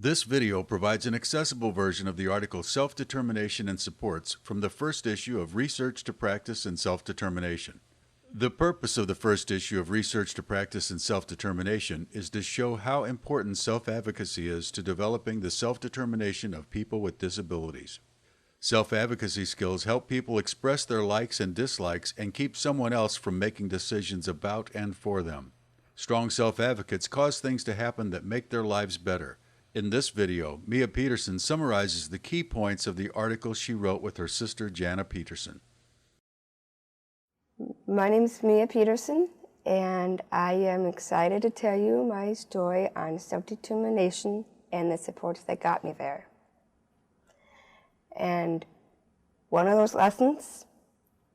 This video provides an accessible version of the article Self-Determination and Supports from the first issue of Research to Practice in Self-Determination. The purpose of the first issue of Research to Practice in Self-Determination is to show how important self-advocacy is to developing the self-determination of people with disabilities. Self-advocacy skills help people express their likes and dislikes and keep someone else from making decisions about and for them. Strong self-advocates cause things to happen that make their lives better. In this video, Mia Peterson summarizes the key points of the article she wrote with her sister Jana Peterson. My name is Mia Peterson, and I am excited to tell you my story on self-determination and the supports that got me there. And one of those lessons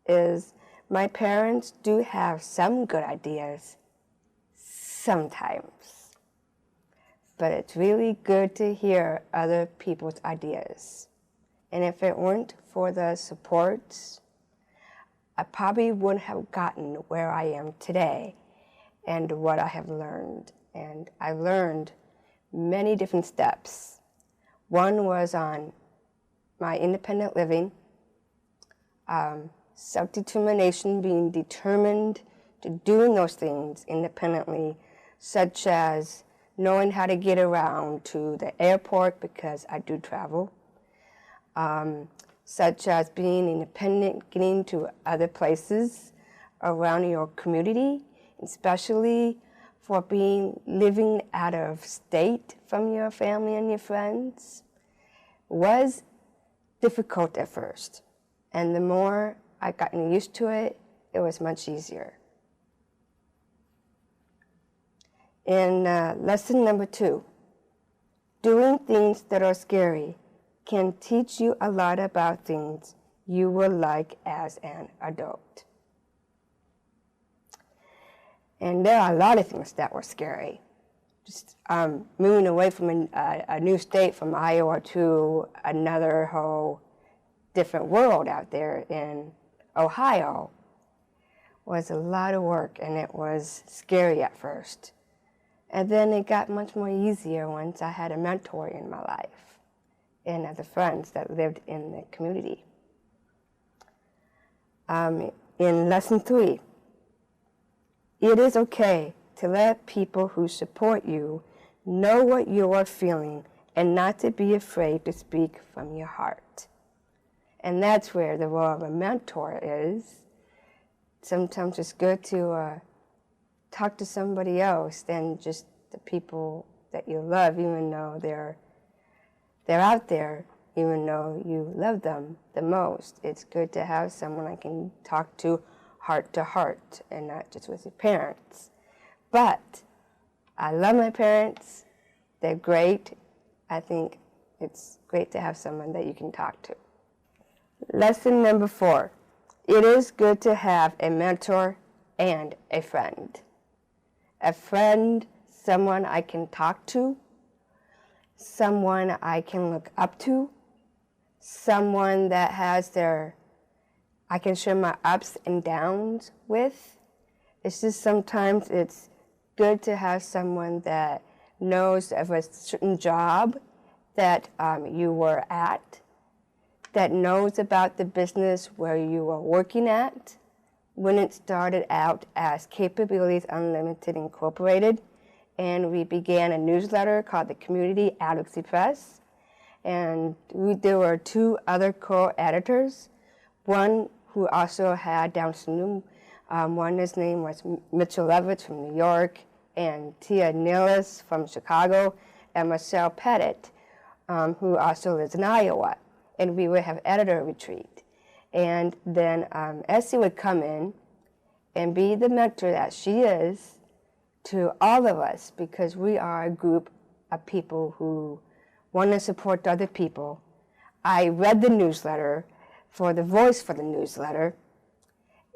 is my parents do have some good ideas sometimes. But it's really good to hear other people's ideas. And if it weren't for the supports, I probably wouldn't have gotten where I am today and what I have learned. And I learned many different steps. One was on my independent living, self-determination, being determined to doing those things independently, such as knowing how to get around to the airport because I do travel, such as being independent, getting to other places around your community, especially for living out of state from your family and your friends, was difficult at first. And the more I got used to it, it was much easier. In lesson number 2, doing things that are scary can teach you a lot about things you will like as an adult. And there are a lot of things that were scary. Just moving away from a new state, from Iowa to another whole different world out there in Ohio, was a lot of work, and it was scary at first. And then it got much more easier once I had a mentor in my life and other friends that lived in the community. In lesson 3, it is okay to let people who support you know what you are feeling and not to be afraid to speak from your heart. And that's where the role of a mentor is. Sometimes it's good to talk to somebody else than just the people that you love, even though they're out there, even though you love them the most. It's good to have someone I can talk to heart and not just with your parents. But I love my parents. They're great. I think it's great to have someone that you can talk to. Lesson number 4, it is good to have a mentor and a friend. A friend, someone I can talk to, someone I can look up to, someone that I can share my ups and downs with. It's just sometimes it's good to have someone that knows of a certain job that you were at, that knows about the business where you are working at, when it started out as Capabilities Unlimited Incorporated, and we began a newsletter called the Community Advocacy Press. And there were 2 other co-editors, one who also had Down syndrome. His name was Mitchell Levitz from New York, and Tia Nilis from Chicago, and Michelle Pettit, who also lives in Iowa. And we would have editor retreat. And then Essie would come in and be the mentor that she is to all of us, because we are a group of people who want to support other people. I read the newsletter for the voice for the newsletter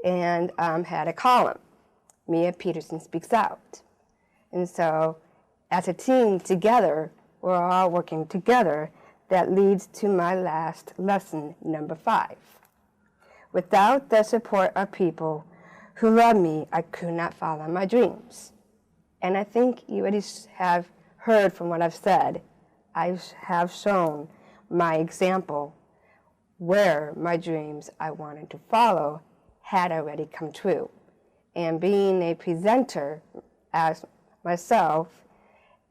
and had a column, Mia Peterson Speaks Out. And so as a team together, we're all working together. That leads to my last lesson, number 5. Without the support of people who love me, I could not follow my dreams. And I think you already have heard from what I've said. I have shown my example where my dreams I wanted to follow had already come true. And being a presenter as myself,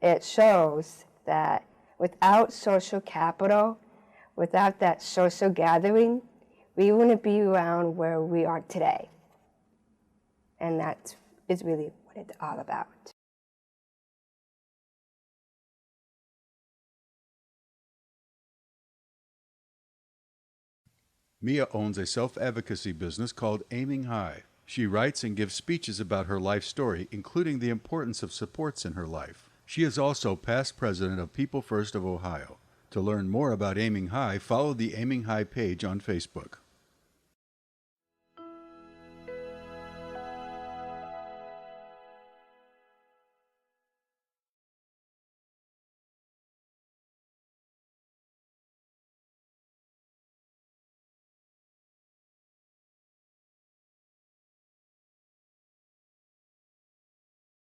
it shows that without social capital, without that social gathering, we wouldn't be around where we are today. And that is really what it's all about. Mia owns a self-advocacy business called Aiming High. She writes and gives speeches about her life story, including the importance of supports in her life. She is also past president of People First of Ohio. To learn more about Aiming High, follow the Aiming High page on Facebook.